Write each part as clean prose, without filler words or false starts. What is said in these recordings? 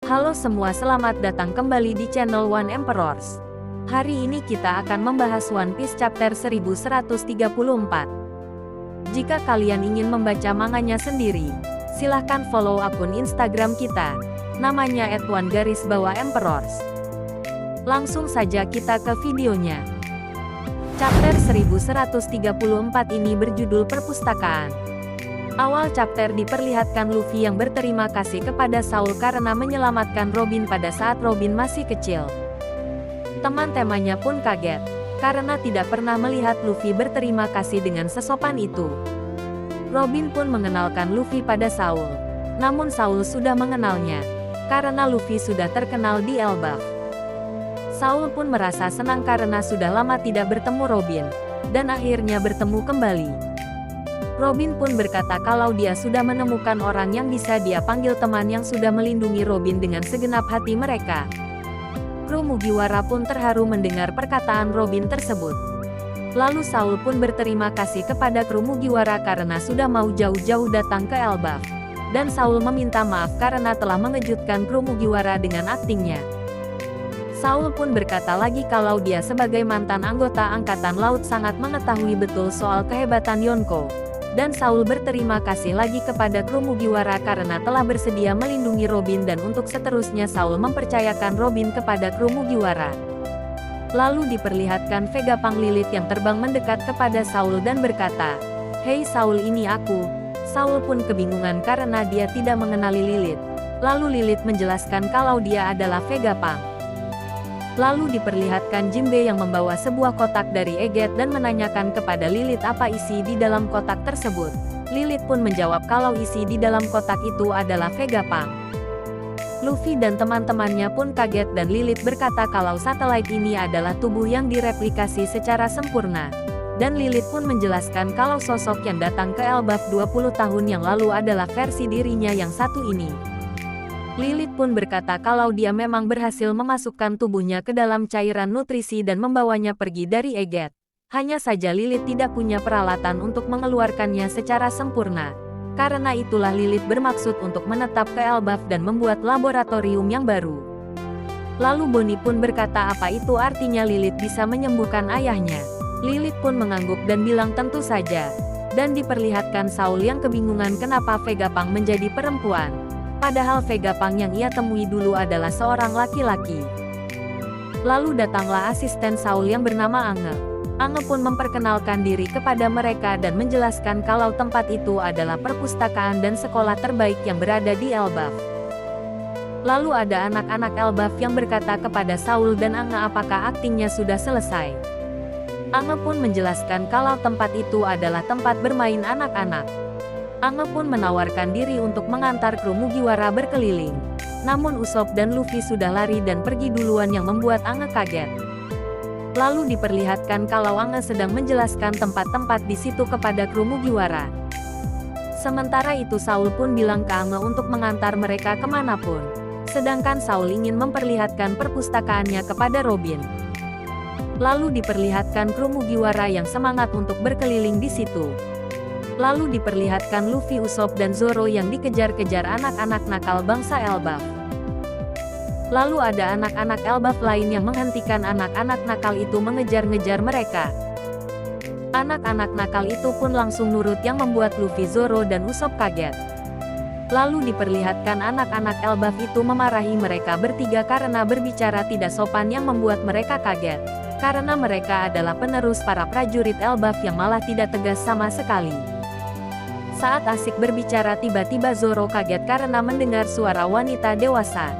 Halo semua, selamat datang kembali di channel One Emperors. Hari ini kita akan membahas One Piece chapter 1134. Jika kalian ingin membaca manganya sendiri, silahkan follow akun Instagram kita, namanya @one_emperors. Langsung saja kita ke videonya. Chapter 1134 ini berjudul Perpustakaan. Awal chapter diperlihatkan Luffy yang berterima kasih kepada Saul karena menyelamatkan Robin pada saat Robin masih kecil. Teman-temannya pun kaget, karena tidak pernah melihat Luffy berterima kasih dengan sesopan itu. Robin pun mengenalkan Luffy pada Saul. Namun Saul sudah mengenalnya, karena Luffy sudah terkenal di Elbaf. Saul pun merasa senang karena sudah lama tidak bertemu Robin, dan akhirnya bertemu kembali. Robin pun berkata kalau dia sudah menemukan orang yang bisa dia panggil teman yang sudah melindungi Robin dengan segenap hati mereka. Kru Mugiwara pun terharu mendengar perkataan Robin tersebut. Lalu Saul pun berterima kasih kepada kru Mugiwara karena sudah mau jauh-jauh datang ke Elbaf. Dan Saul meminta maaf karena telah mengejutkan kru Mugiwara dengan aktingnya. Saul pun berkata lagi kalau dia sebagai mantan anggota Angkatan Laut sangat mengetahui betul soal kehebatan Yonko. Dan Saul berterima kasih lagi kepada kru Mugiwara karena telah bersedia melindungi Robin dan untuk seterusnya Saul mempercayakan Robin kepada kru Mugiwara. Lalu diperlihatkan Vegapunk Lilith yang terbang mendekat kepada Saul dan berkata, "Hei Saul, ini aku." Saul pun kebingungan karena dia tidak mengenali Lilith. Lalu Lilith menjelaskan kalau dia adalah Vegapunk. Lalu diperlihatkan Jinbe yang membawa sebuah kotak dari Egghead dan menanyakan kepada Lilith apa isi di dalam kotak tersebut. Lilith pun menjawab kalau isi di dalam kotak itu adalah Vegapunk. Luffy dan teman-temannya pun kaget dan Lilith berkata kalau satelit ini adalah tubuh yang direplikasi secara sempurna. Dan Lilith pun menjelaskan kalau sosok yang datang ke Elbaf 20 tahun yang lalu adalah versi dirinya yang satu ini. Lilith pun berkata kalau dia memang berhasil memasukkan tubuhnya ke dalam cairan nutrisi dan membawanya pergi dari Egghead. Hanya saja Lilith tidak punya peralatan untuk mengeluarkannya secara sempurna. Karena itulah Lilith bermaksud untuk menetap ke Elbaf dan membuat laboratorium yang baru. Lalu Bonnie pun berkata apa itu artinya Lilith bisa menyembuhkan ayahnya. Lilith pun mengangguk dan bilang tentu saja. Dan diperlihatkan Saul yang kebingungan kenapa Vegapunk menjadi perempuan. Padahal Vegapunk yang ia temui dulu adalah seorang laki-laki. Lalu datanglah asisten Saul yang bernama Ange. Ange pun memperkenalkan diri kepada mereka dan menjelaskan kalau tempat itu adalah perpustakaan dan sekolah terbaik yang berada di Elbaf. Lalu ada anak-anak Elbaf yang berkata kepada Saul dan Ange apakah aktingnya sudah selesai. Ange pun menjelaskan kalau tempat itu adalah tempat bermain anak-anak. Ange pun menawarkan diri untuk mengantar kru Mugiwara berkeliling. Namun Usopp dan Luffy sudah lari dan pergi duluan yang membuat Ange kaget. Lalu diperlihatkan kalau Ange sedang menjelaskan tempat-tempat di situ kepada kru Mugiwara. Sementara itu Saul pun bilang ke Ange untuk mengantar mereka kemanapun. Sedangkan Saul ingin memperlihatkan perpustakaannya kepada Robin. Lalu diperlihatkan kru Mugiwara yang semangat untuk berkeliling di situ. Lalu diperlihatkan Luffy, Usopp dan Zoro yang dikejar-kejar anak-anak nakal bangsa Elbaf. Lalu ada anak-anak Elbaf lain yang menghentikan anak-anak nakal itu mengejar-ngejar mereka. Anak-anak nakal itu pun langsung nurut yang membuat Luffy, Zoro dan Usopp kaget. Lalu diperlihatkan anak-anak Elbaf itu memarahi mereka bertiga karena berbicara tidak sopan yang membuat mereka kaget. Karena mereka adalah penerus para prajurit Elbaf yang malah tidak tegas sama sekali. Saat asik berbicara tiba-tiba Zoro kaget karena mendengar suara wanita dewasa.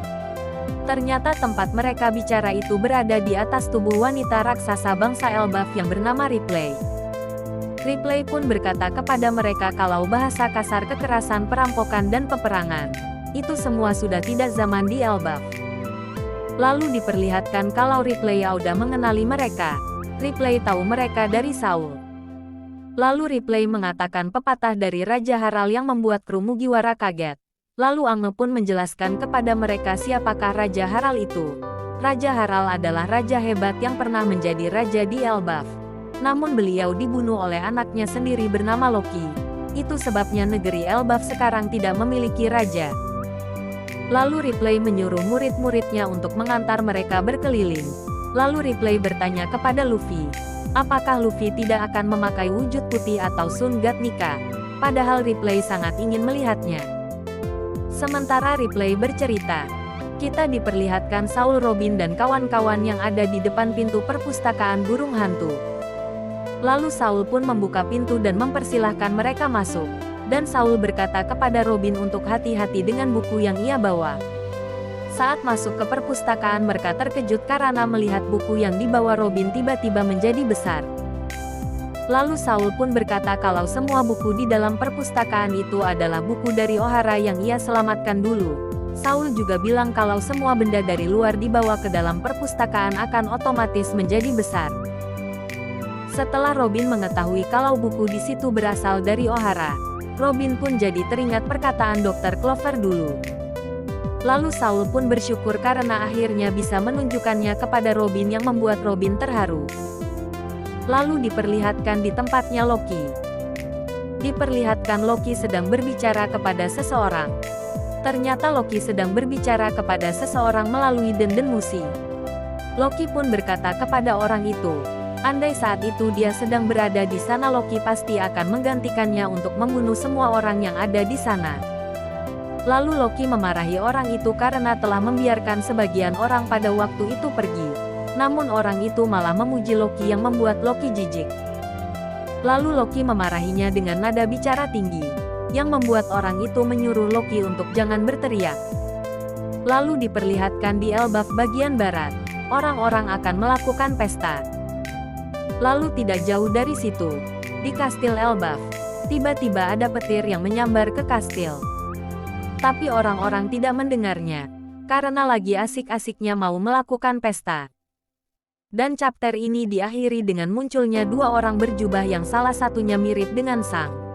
Ternyata tempat mereka bicara itu berada di atas tubuh wanita raksasa bangsa Elbaf yang bernama Ripley. Ripley pun berkata kepada mereka kalau bahasa kasar kekerasan perampokan dan peperangan. Itu semua sudah tidak zaman di Elbaf. Lalu diperlihatkan kalau Ripley udah mengenali mereka. Ripley tahu mereka dari Saul. Lalu Ripley mengatakan pepatah dari Raja Haral yang membuat kru Mugiwara kaget. Lalu Ange pun menjelaskan kepada mereka siapakah Raja Haral itu. Raja Haral adalah raja hebat yang pernah menjadi raja di Elbaf. Namun beliau dibunuh oleh anaknya sendiri bernama Loki. Itu sebabnya negeri Elbaf sekarang tidak memiliki raja. Lalu Ripley menyuruh murid-muridnya untuk mengantar mereka berkeliling. Lalu Ripley bertanya kepada Luffy, apakah Luffy tidak akan memakai wujud putih atau Sun God Nika? Padahal Ripley sangat ingin melihatnya. Sementara Ripley bercerita, kita diperlihatkan Saul, Robin dan kawan-kawan yang ada di depan pintu perpustakaan burung hantu. Lalu Saul pun membuka pintu dan mempersilahkan mereka masuk. Dan Saul berkata kepada Robin untuk hati-hati dengan buku yang ia bawa. Saat masuk ke perpustakaan, mereka terkejut karena melihat buku yang dibawa Robin tiba-tiba menjadi besar. Lalu Saul pun berkata kalau semua buku di dalam perpustakaan itu adalah buku dari Ohara yang ia selamatkan dulu. Saul juga bilang kalau semua benda dari luar dibawa ke dalam perpustakaan akan otomatis menjadi besar. Setelah Robin mengetahui kalau buku di situ berasal dari Ohara, Robin pun jadi teringat perkataan Dr. Clover dulu. Lalu Saul pun bersyukur karena akhirnya bisa menunjukkannya kepada Robin yang membuat Robin terharu. Lalu diperlihatkan di tempatnya Loki. Diperlihatkan Loki sedang berbicara kepada seseorang. Ternyata Loki sedang berbicara kepada seseorang melalui denden musi. Loki pun berkata kepada orang itu, andai saat itu dia sedang berada di sana, Loki pasti akan menggantikannya untuk membunuh semua orang yang ada di sana. Lalu Loki memarahi orang itu karena telah membiarkan sebagian orang pada waktu itu pergi. Namun orang itu malah memuji Loki yang membuat Loki jijik. Lalu Loki memarahinya dengan nada bicara tinggi, yang membuat orang itu menyuruh Loki untuk jangan berteriak. Lalu diperlihatkan di Elbaf bagian barat, orang-orang akan melakukan pesta. Lalu tidak jauh dari situ, di kastil Elbaf, tiba-tiba ada petir yang menyambar ke kastil. Tapi orang-orang tidak mendengarnya, karena lagi asik-asiknya mau melakukan pesta. Dan chapter ini diakhiri dengan munculnya dua orang berjubah yang salah satunya mirip dengan Sang.